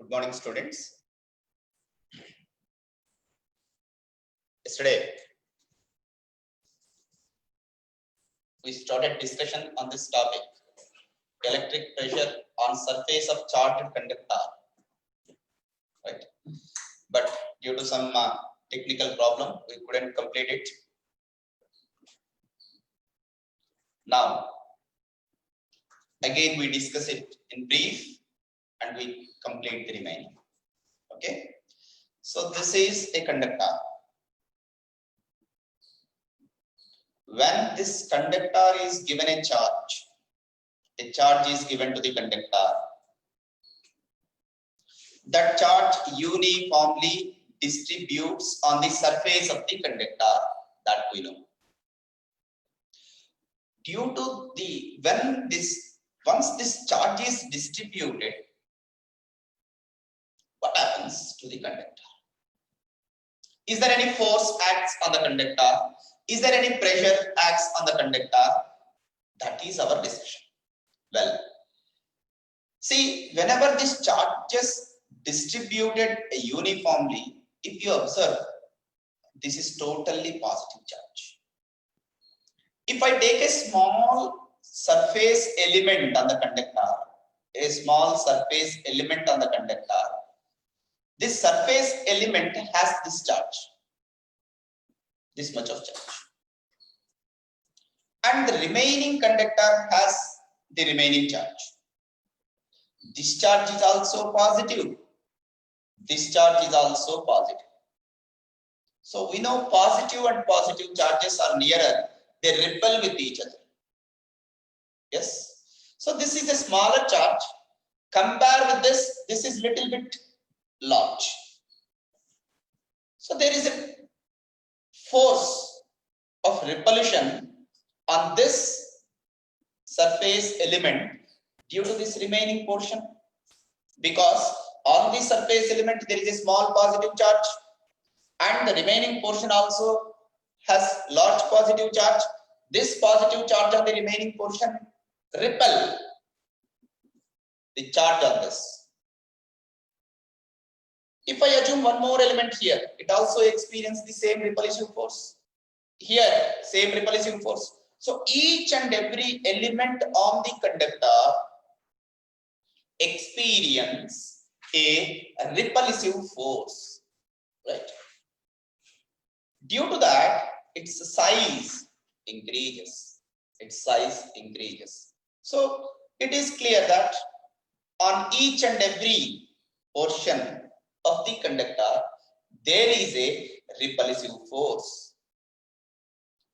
Good morning, students. Yesterday, we started discussion on this topic, electric pressure on surface of charged conductor, right? But due to some technical problem, we couldn't complete it. Now, again, we discuss it in brief and we complete the remaining. Okay? So, this is a conductor. When this conductor is given a charge is given to the conductor. That charge uniformly distributes on the surface of the conductor, that we know. Due to the once this charge is distributed, what happens to the conductor? Is there any force acts on the conductor? Is there any pressure acts on the conductor? That is our discussion. Well, see, whenever this charge is distributed uniformly, if you observe, this is totally positive charge. If I take a small surface element on the conductor, this surface element has this charge, this much of charge. And the remaining conductor has the remaining charge. This charge is also positive. This charge is also positive. So we know positive and positive charges are nearer. They repel with each other. Yes. So this is a smaller charge. Compare with this is little bit large. So there is a force of repulsion on this surface element due to this remaining portion, because on the surface element there is a small positive charge and the remaining portion also has large positive charge. This positive charge on the remaining portion repel the charge on this. If I assume one more element here, it also experiences the same repulsive force. Here, same repulsive force. So each and every element on the conductor experience a repulsive force, right? Due to that, its size increases. So it is clear that on each and every portion of the conductor, there is a repulsive force,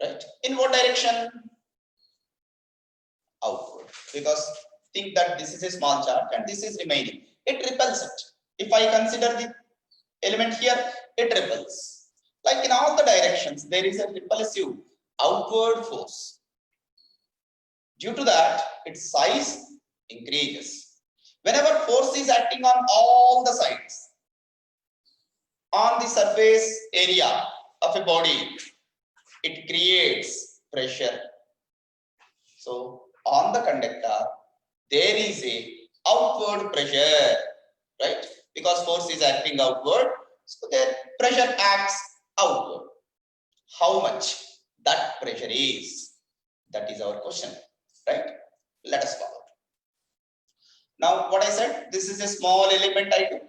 right? In what direction? Outward, because think that this is a small charge and this is remaining. It repels it. If I consider the element here, it repels. Like in all the directions, there is a repulsive outward force. Due to that, its size increases. Whenever force is acting on all the sides, on the surface area of a body, it creates pressure. So on the conductor, there is a outward pressure, right? Because force is acting outward, so the pressure acts outward. How much that pressure is? That is our question, right? Let us follow. Now, what I said, this is a small element I do,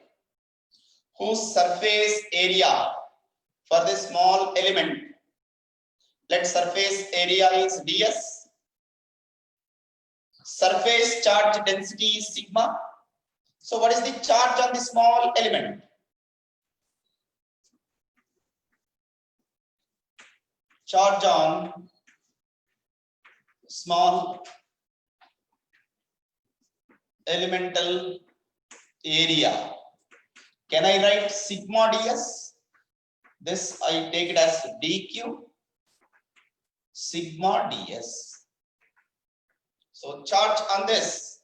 whose surface area for this small element, let surface area is ds. Surface charge density is sigma. So what is the charge on the small element? Charge on small elemental area. Can I write sigma ds? This I take it as dq. Sigma ds. So charge on this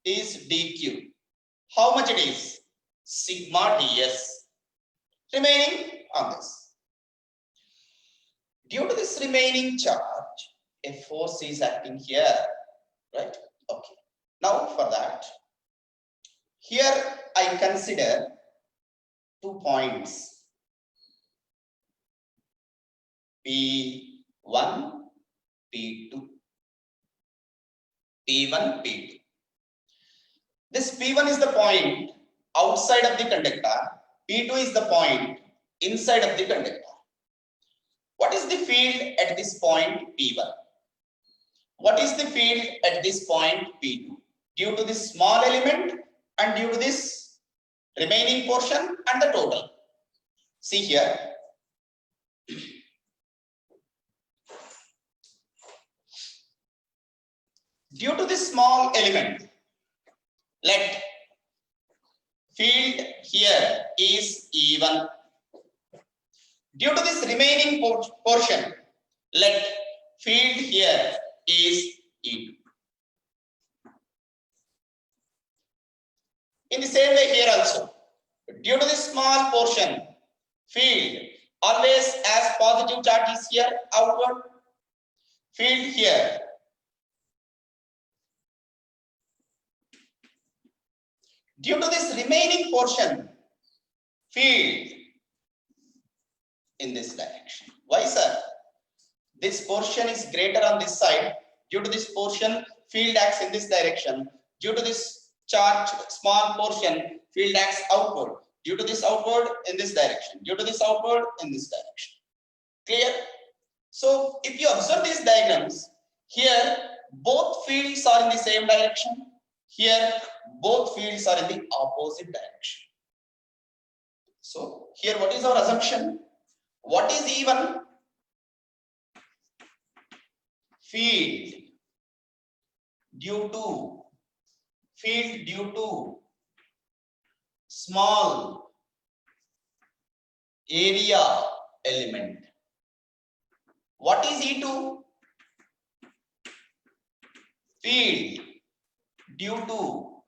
is dq. How much it is? Sigma ds. Remaining on this. Due to this remaining charge, a force is acting here, right? Okay. Now for that, Here I consider 2 points P1, P2. P1, P2. This P1 is the point outside of the conductor. P2 is the point inside of the conductor. What is the field at this point P1? What is the field at this point P2? Due to this small element and due to this remaining portion and the total. See here. Due to this small element, let field here is E1. Due to this remaining portion, let field here is E2. In the same way here also, due to this small portion, field always as positive charge is here outward, field here. Due to this remaining portion, field in this direction. Why, sir? This portion is greater on this side. Due to this portion, field acts in this direction. Due to this charge, small portion, field acts outward. Due to this outward, in this direction. Due to this outward, in this direction. Clear? So, if you observe these diagrams, here both fields are in the same direction. Here, both fields are in the opposite direction. So, here what is our assumption? What is E1? Field due to small area element. What is E2? Field due to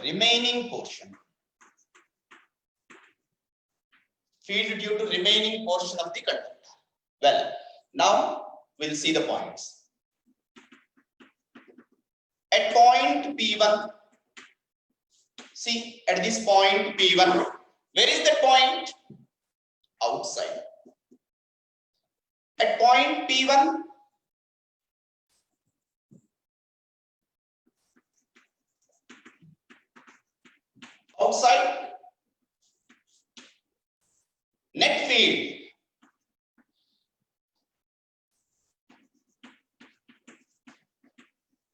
remaining portion. Field due to remaining portion of the conductor. Well, now we'll see the points. At point P1, see at this point P1, where is that point? Outside. At point P1, outside. Net field.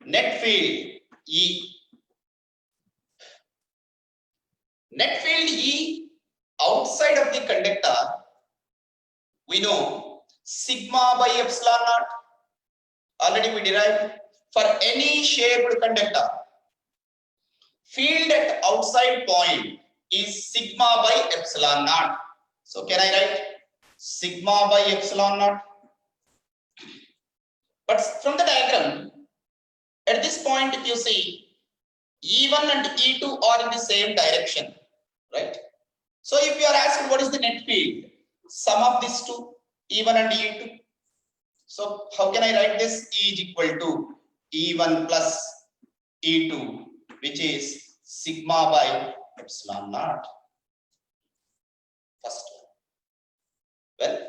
Net field E. Net field E outside of the conductor, we know sigma by epsilon naught. Already we derived for any shaped conductor. Field at outside point is sigma by epsilon naught. So can I write sigma by epsilon naught? But from the diagram, at this point, if you see, E1 and E2 are in the same direction, right? So if you are asked what is the net field, sum of these two, E1 and E2. So how can I write this? E is equal to E1 plus E2, which is sigma by epsilon naught. First one. Well,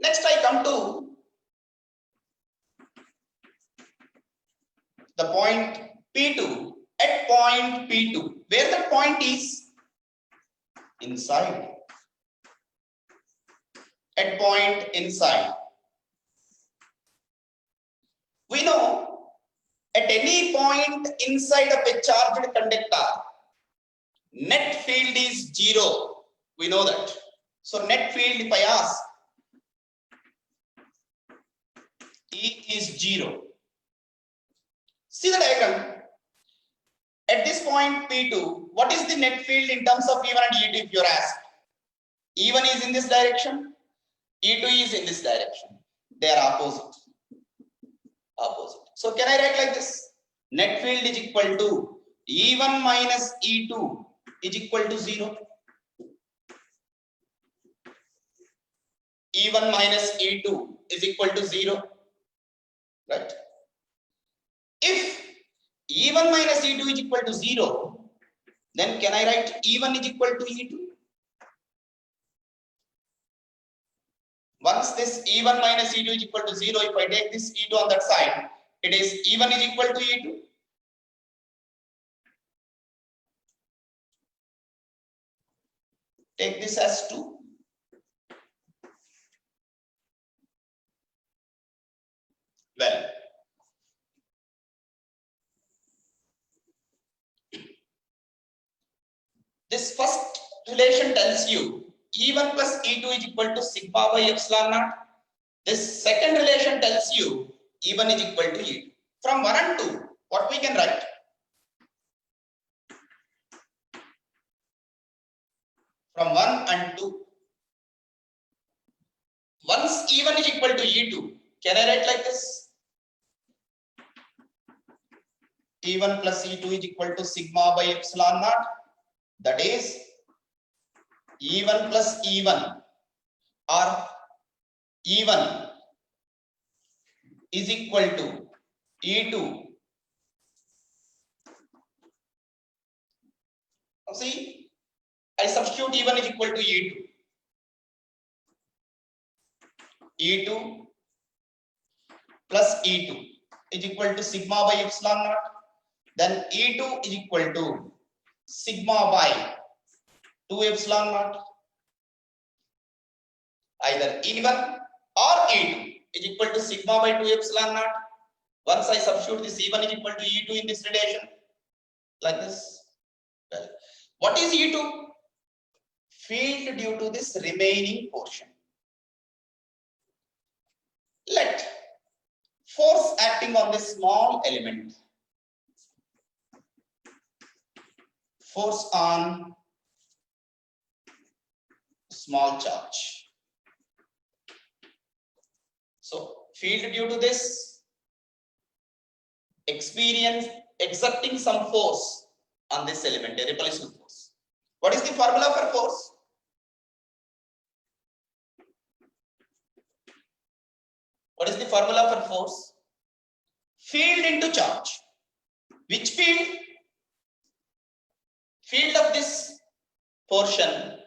next I come to the point P2. At point P2, where the point is inside. At point inside. We know at any point inside of a charged conductor, net field is 0. We know that. So net field, if I ask, E is 0. See the diagram. At this point P2, what is the net field in terms of E1 and E2 if you're asked? E1 is in this direction, E2 is in this direction. They are opposite. Opposite. So can I write like this? Net field is equal to E1 minus E2 is equal to 0. E1 minus E2 is equal to 0. Right? If E1 minus E2 is equal to 0, then can I write E1 is equal to E2? Once this E1 minus E2 is equal to 0, if I take this E2 on that side, it is E1 is equal to E2. Take this as 2. Well, this first relation tells you E1 plus E2 is equal to sigma by epsilon naught. This second relation tells you E1 is equal to E2. From 1 and 2, what we can write? From 1 and 2. Once E1 is equal to E2, can I write like this? E1 plus E2 is equal to sigma by epsilon naught. That is E1 plus E1 or E1 is equal to E2. See, I substitute E1 is equal to E2. E2 plus E2 is equal to sigma by epsilon naught. Then E2 is equal to sigma by 2 epsilon naught. Either E1 or E2 is equal to sigma by 2 epsilon naught. Once I substitute this E1 is equal to E2 in this relation, like this. Well, what is E2? Field due to this remaining portion. Let force acting on this small element. Force on small charge. So field due to this experience exerting some force on this element, a repulsive force. What is the formula for force? What is the formula for force? Field into charge. Which field? Field of this portion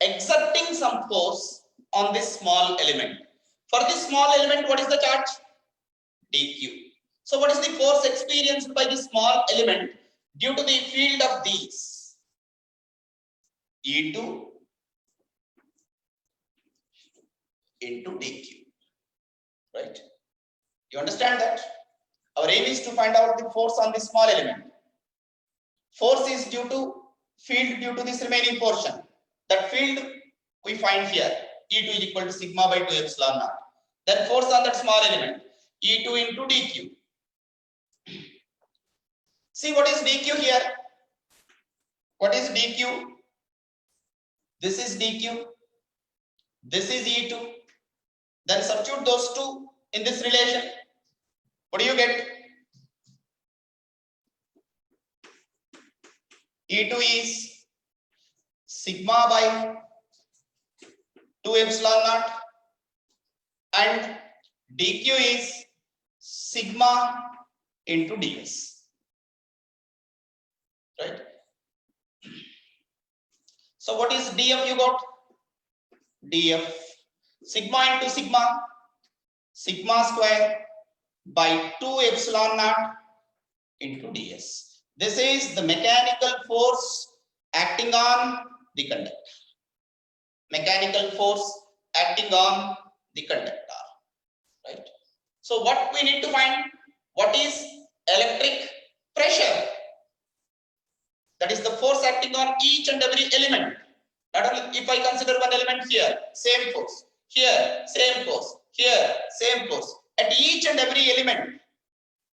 exerting some force on this small element. For this small element, what is the charge? dq. So what is the force experienced by this small element due to the field of these? E2 into dq. Right? You understand that? Our aim is to find out the force on this small element. Force is due to field due to this remaining portion. That field we find here. E2 is equal to sigma by 2 epsilon naught. Then force on that small element. E2 into dq. See what is dq here? What is dq? This is dq. This is E2. Then substitute those two in this relation. What do you get? E2 is sigma by 2 epsilon naught and dq is sigma into ds. Right? So what is df you got? Df sigma into sigma, sigma square by 2 epsilon naught into ds. This is the mechanical force acting on the conductor. Mechanical force acting on the conductor. Right? So what we need to find? What is electric pressure? That is the force acting on each and every element. Not only if I consider one element here, same force. Here, same force. Here, same force. At each and every element,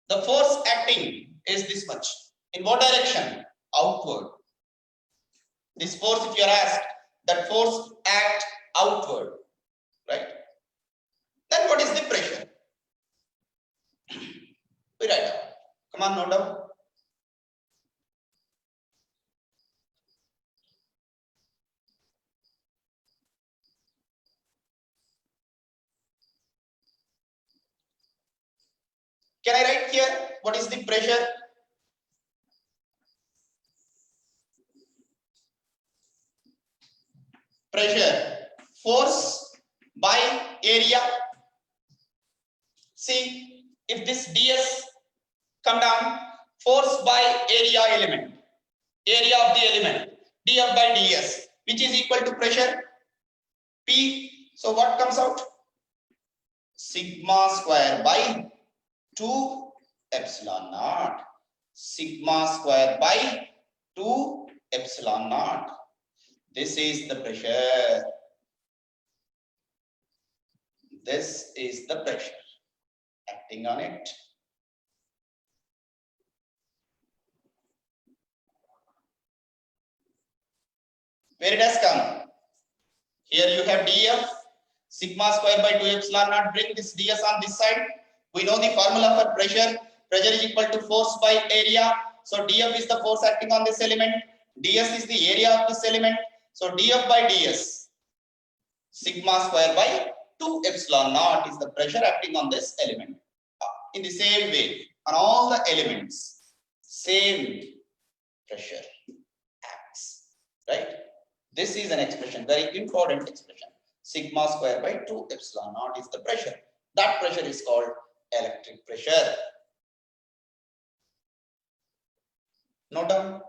the force acting is this much. In what direction? Outward. This force, if you are asked, that force act outward. Right? Then what is the pressure? We write down. Come on, note down. Can I write here what is the pressure? Pressure, force by area. See, if this ds come down, force by area element, area of the element, df by ds, which is equal to pressure P. So what comes out? Sigma square by 2 epsilon naught. Sigma square by 2 epsilon naught. This is the pressure. This is the pressure acting on it. Where it has come? Here you have df, sigma square by 2 epsilon naught. Bring this ds on this side. We know the formula for pressure. Pressure is equal to force by area. So df is the force acting on this element. ds is the area of this element. So df by ds, sigma square by 2 epsilon naught is the pressure acting on this element. In the same way, on all the elements, same pressure acts, right? This is an expression, very important expression. Sigma square by 2 epsilon naught is the pressure. That pressure is called electric pressure. Note down.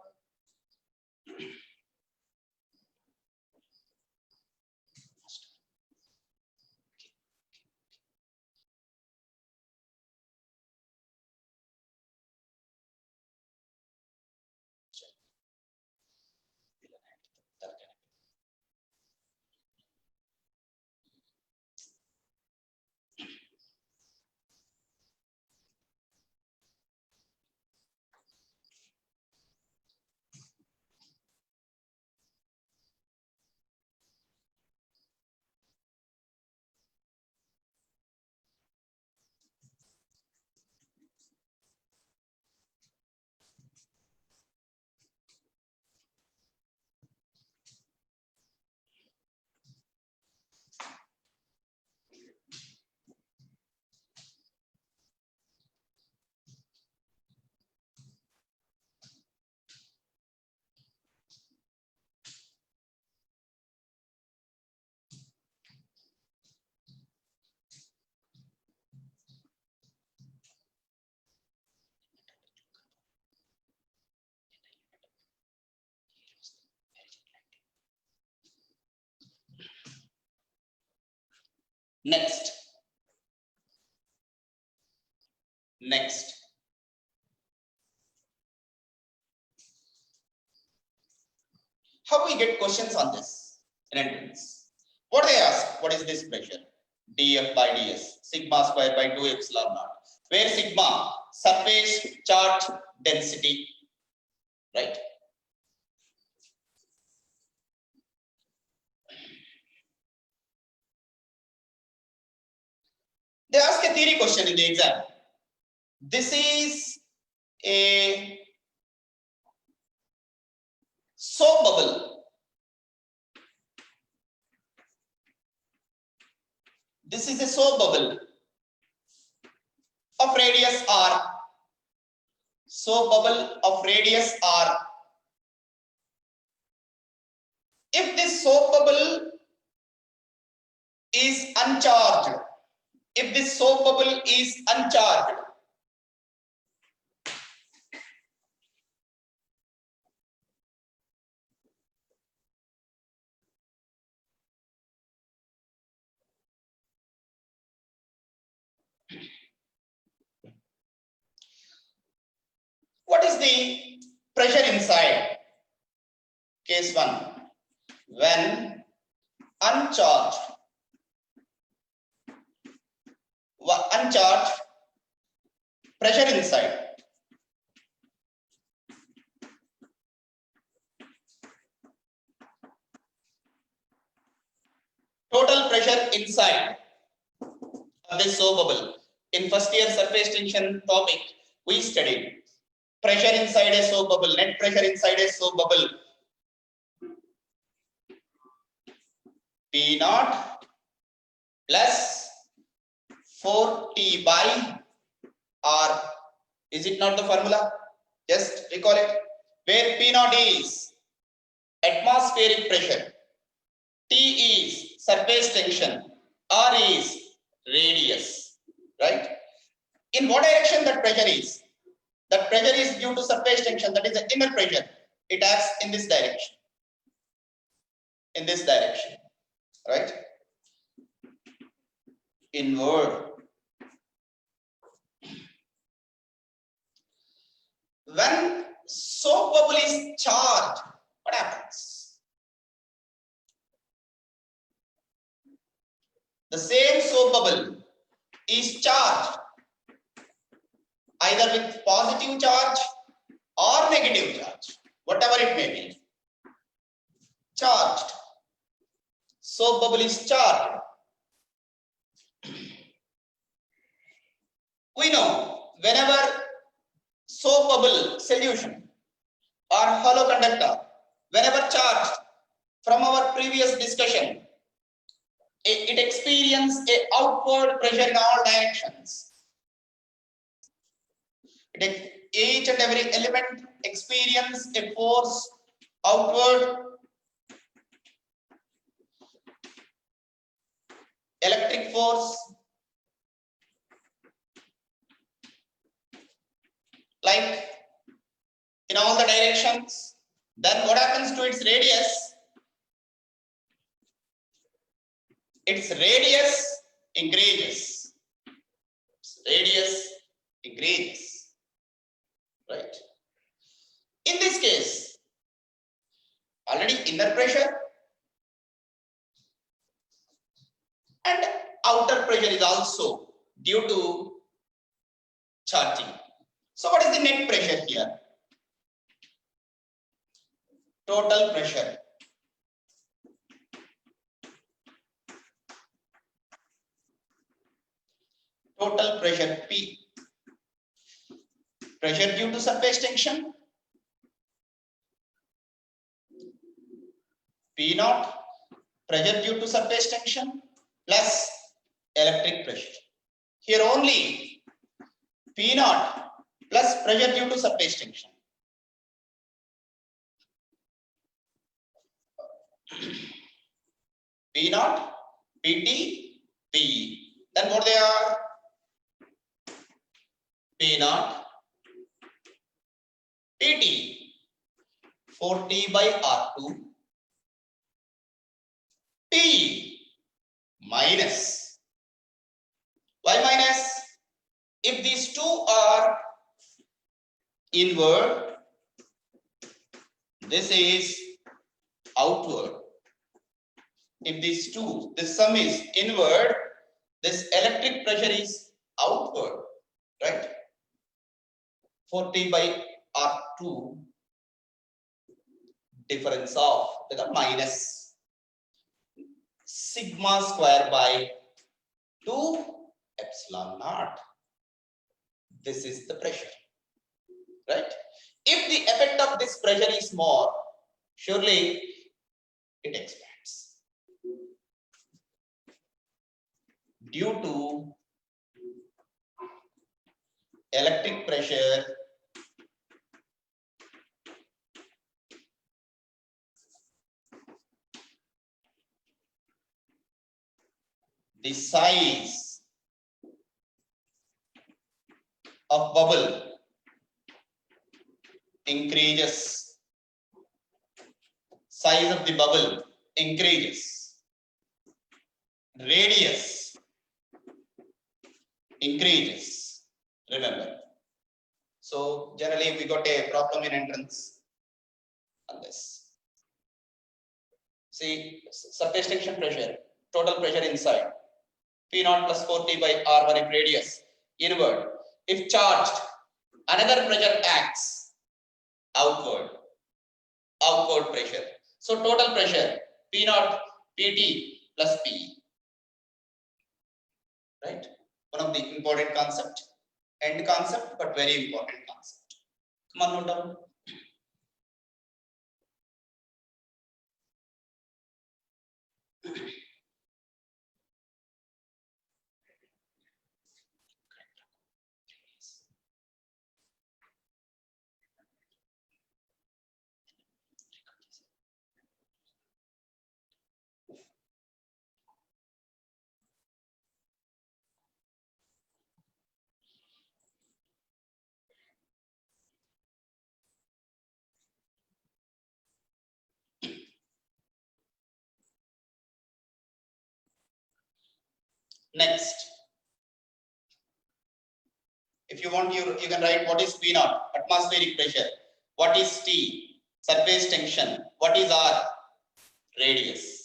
Next. How we get questions on this in entrance? What they ask? What is this pressure? df by ds, sigma square by 2 epsilon naught. Where sigma? Surface charge density, right? They ask a theory question in the exam. This is a soap bubble. This is a soap bubble of radius r. Soap bubble of radius r. If this soap bubble is uncharged, if this soap bubble is uncharged, what is the pressure inside? Case 1. When uncharged, pressure inside. Total pressure inside of this soap bubble. In first year surface tension topic, we studied pressure inside a soap bubble, net pressure inside a soap bubble. P naught plus 4T by R. Is it not the formula? Just recall it. Where P naught is atmospheric pressure, T is surface tension, R is radius, right? In what direction that pressure is? That pressure is due to surface tension, that is the inner pressure. It acts in this direction. In this direction, right? Inward. When soap bubble is charged, what happens? The same soap bubble is charged either with positive charge or negative charge, whatever it may be. Charged. Soap bubble is charged. We know whenever soap bubble solution or hollow conductor, whenever charged, from our previous discussion, it experiences a outward pressure in all directions. Each and every element experience a force outward, electric force, like in all the directions. Then what happens to its radius? Its radius increases. Its radius increases, right? In this case, already inner pressure and outer pressure is also due to charging. So what is the net pressure here? Total pressure. Total pressure P. Pressure due to surface tension. P naught. Pressure due to surface tension plus electric pressure. Here only P naught plus pressure due to surface tension. P naught, PT, PE. Then what they are? P naught, PT, 40 by R2, P minus. Why minus? If these two are inward, this is outward. If these two, this sum is inward, this electric pressure is outward, right? 40 by R2, difference of the minus sigma square by 2 epsilon naught. This is the pressure, right? If the effect of this pressure is more, surely it expands. Due to electric pressure the size of bubble increases. Size of the bubble increases. Radius increases. Remember. So generally we got a problem in entrance on this. See, surface tension pressure, total pressure inside. P naught plus 40 by R1 if radius, inward. If charged, another pressure acts outward, outward pressure. So total pressure, P naught, PT plus P. Right? One of the important concept, end concept, but very important concept. Come on, note down. Next, if you want, you can write what is P naught, atmospheric pressure. What is T, surface tension. What is R, radius.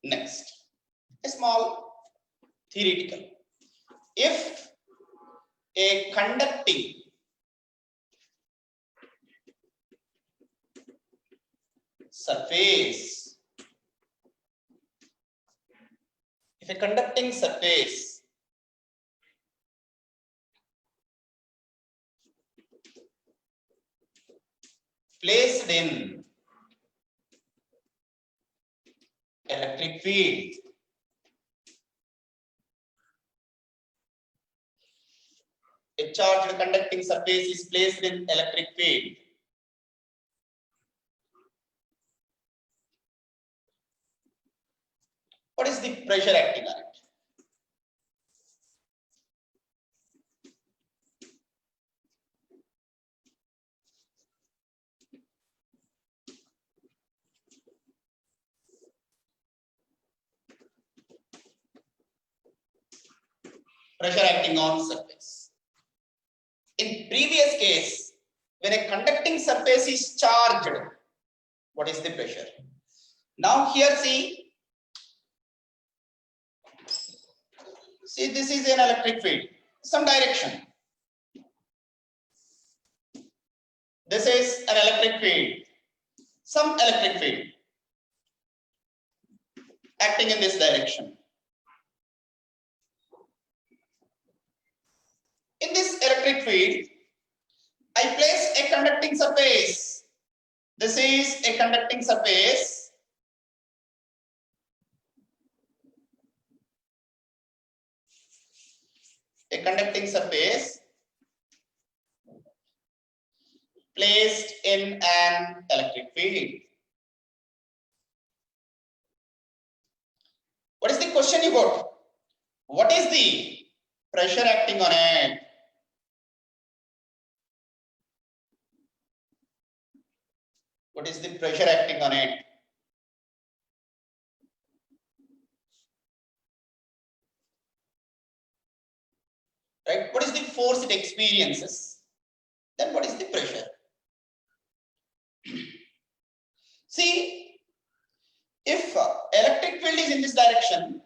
Next, a small theoretical. If a conducting surface, placed in electric field, a charged conducting surface is placed in electric field. What is the pressure acting on it? Pressure acting on surface. In previous case, when a conducting surface is charged, what is the pressure? Now here see this is an electric field, some direction. This is an electric field, some electric field acting in this direction. In this electric field, I place a conducting surface. This is a conducting surface. A conducting surface placed in an electric field. What is the question you got? What is the pressure acting on it? What is the pressure acting on it? Right? What is the force it experiences? Then what is the pressure? See, if electric field is in this direction,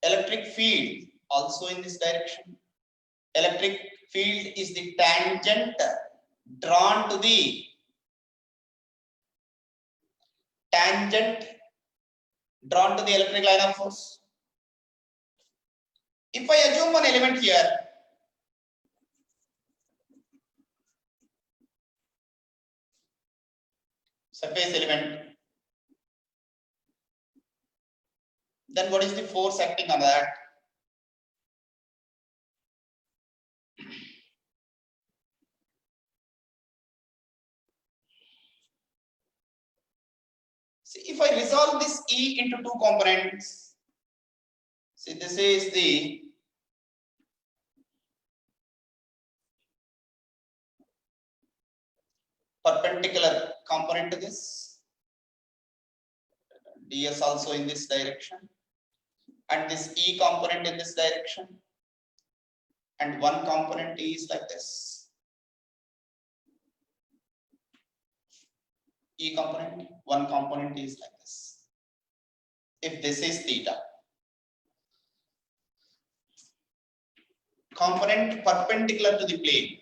electric field also in this direction. Electric field is the tangent drawn to the electric line of force. If I assume one element here, surface element, then what is the force acting on that? See, if I resolve this E into two components, see, this is the perpendicular component to this, ds also in this direction, and this E component in this direction, and one component is like this. E component, one component is like this. If this is theta, component perpendicular to the plane,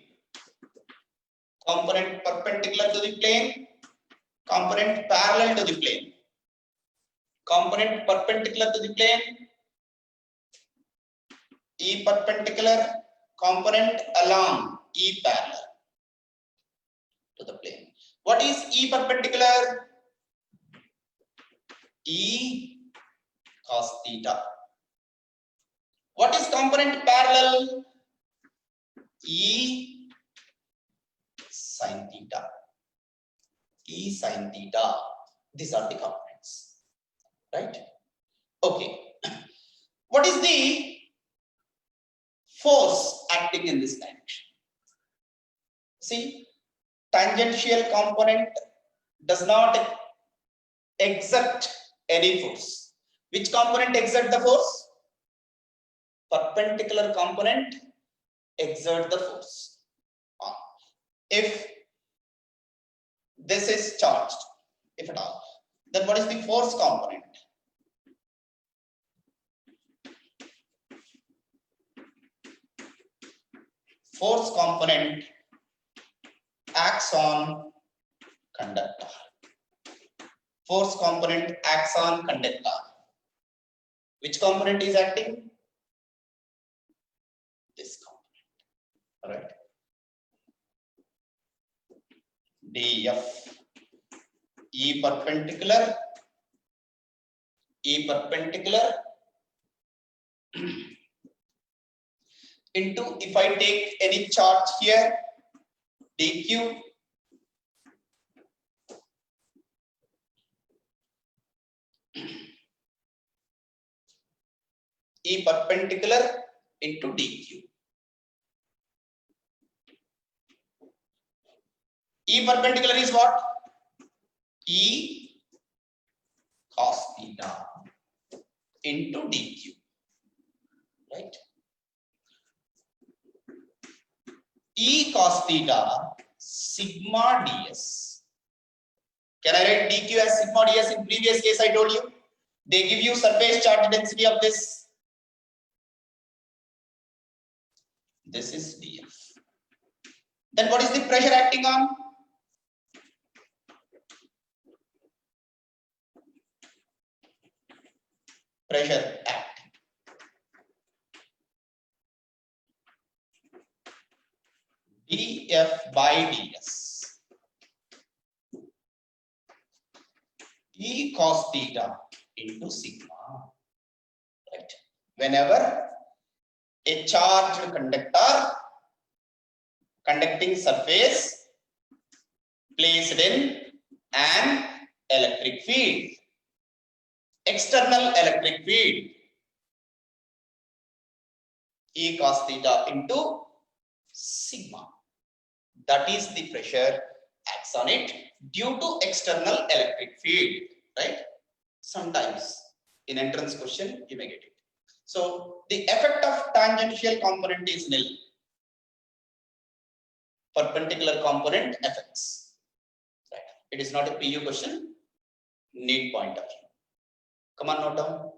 component perpendicular to the plane, component parallel to the plane, component perpendicular to the plane, E perpendicular, component along E parallel to the plane. What is E perpendicular? E cos theta. What is component parallel? E sin theta. E sin theta. These are the components, right? Okay. What is the force acting in this direction? See, tangential component does not exert any force. Which component exert the force? Perpendicular component exert the force. If this is charged, if at all, then what is the force component? Force component acts on conductor. Force component acts on conductor. Which component is acting? This component. All right. dF. E perpendicular. E perpendicular into, if I take any charge here, dq E perpendicular into dq. E perpendicular is what? E cos theta into dq, right? E cos theta sigma ds. Can I write dq as sigma ds? In previous case I told you, they give you surface charge density of this. This is df. Then what is the pressure acting on? Pressure acting. df by ds. E cos theta into sigma. Right. Whenever a charged conductor, conducting surface placed in an electric field, external electric field, E cos theta into sigma. That is the pressure acts on it due to external electric field, right? Sometimes in entrance question you may get it. So the effect of tangential component is nil. Perpendicular component effects. Right. It is not a PU question. Need point of view. Come on, note down.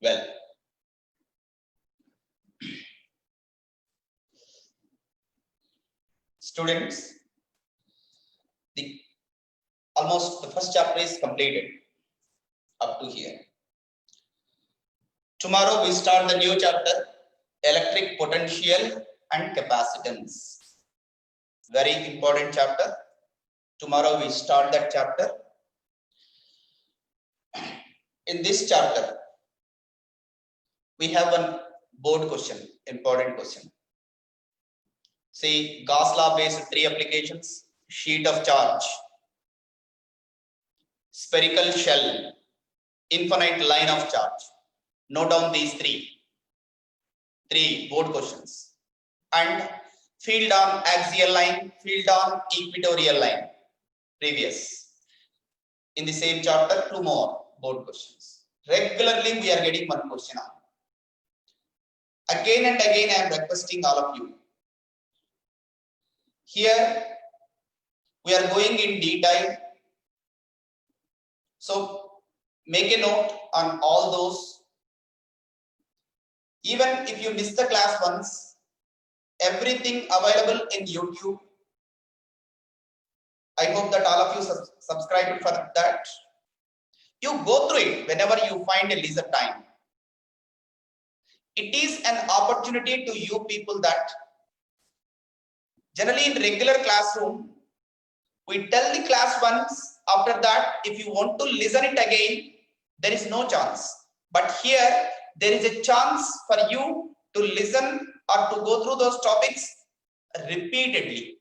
Well, students, almost the first chapter is completed up to here. Tomorrow we start the new chapter, electric potential and capacitance. Very important chapter. Tomorrow we start that chapter. In this chapter, We have one board question, important question. See, Gauss law based 3 applications, sheet of charge, spherical shell, infinite line of charge. Note down these three board questions. And field on axial line, field on equatorial line, previous. In the same chapter, 2 more board questions. Regularly, we are getting one question on. Again and again, I am requesting all of you. Here, we are going in detail. So, make a note on all those. Even if you miss the class once, everything available in YouTube. I hope that all of you subscribe for that. You go through it whenever you find a leisure time. It is an opportunity to you people that generally in regular classroom, we tell the class once, after that, if you want to listen it again, there is no chance. But here, there is a chance for you to listen or to go through those topics repeatedly.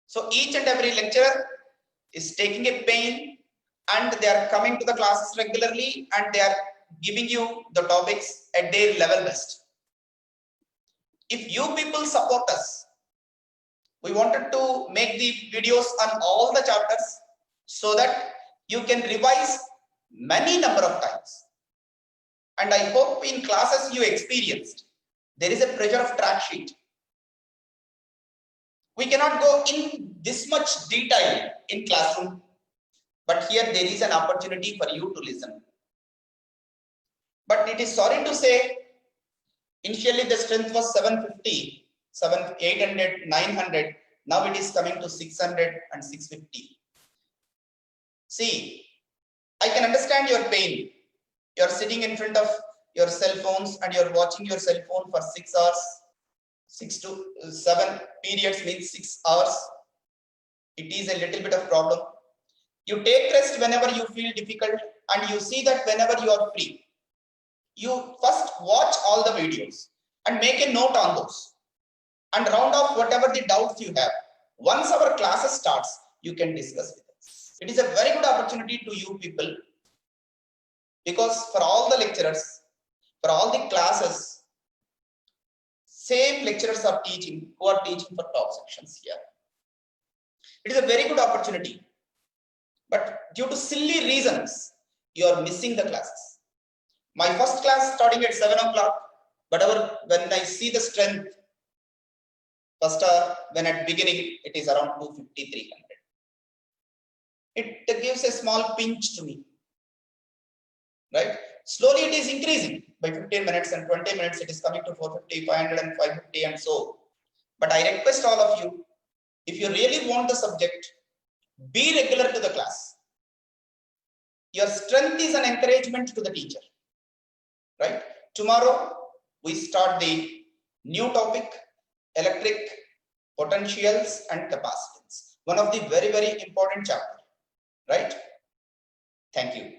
So each and every lecturer is taking a pain and they are coming to the classes regularly and they are giving you the topics at their level best. If you people support us, we wanted to make the videos on all the chapters so that you can revise many number of times. And I hope in classes you experienced, there is a pressure of track sheet. We cannot go in this much detail in classroom, but here there is an opportunity for you to listen. But it is sorry to say, initially the strength was 750, 800, 900. Now it is coming to 600 and 650. See, I can understand your pain. You are sitting in front of your cell phones and you are watching your cell phone for 6 hours. 6 to 7 periods means 6 hours. It is a little bit of problem. You take rest whenever you feel difficult and you see that whenever you are free. You first watch all the videos and make a note on those and round off whatever the doubts you have. Once our classes starts, you can discuss with us. It is a very good opportunity to you people because for all the lecturers, for all the classes, same lecturers are teaching who are teaching for top sections here. It is a very good opportunity, but due to silly reasons, you are missing the classes. My first class starting at 7 o'clock, but when I see the strength, first when at beginning it is around 250, 300. It gives a small pinch to me, right? Slowly it is increasing by 15 minutes and 20 minutes. It is coming to 450, 500 and 550 and so. But I request all of you, if you really want the subject, be regular to the class. Your strength is an encouragement to the teacher, right? Tomorrow we start the new topic, electric potentials and capacitance. One of the very, very important chapter, right? Thank you.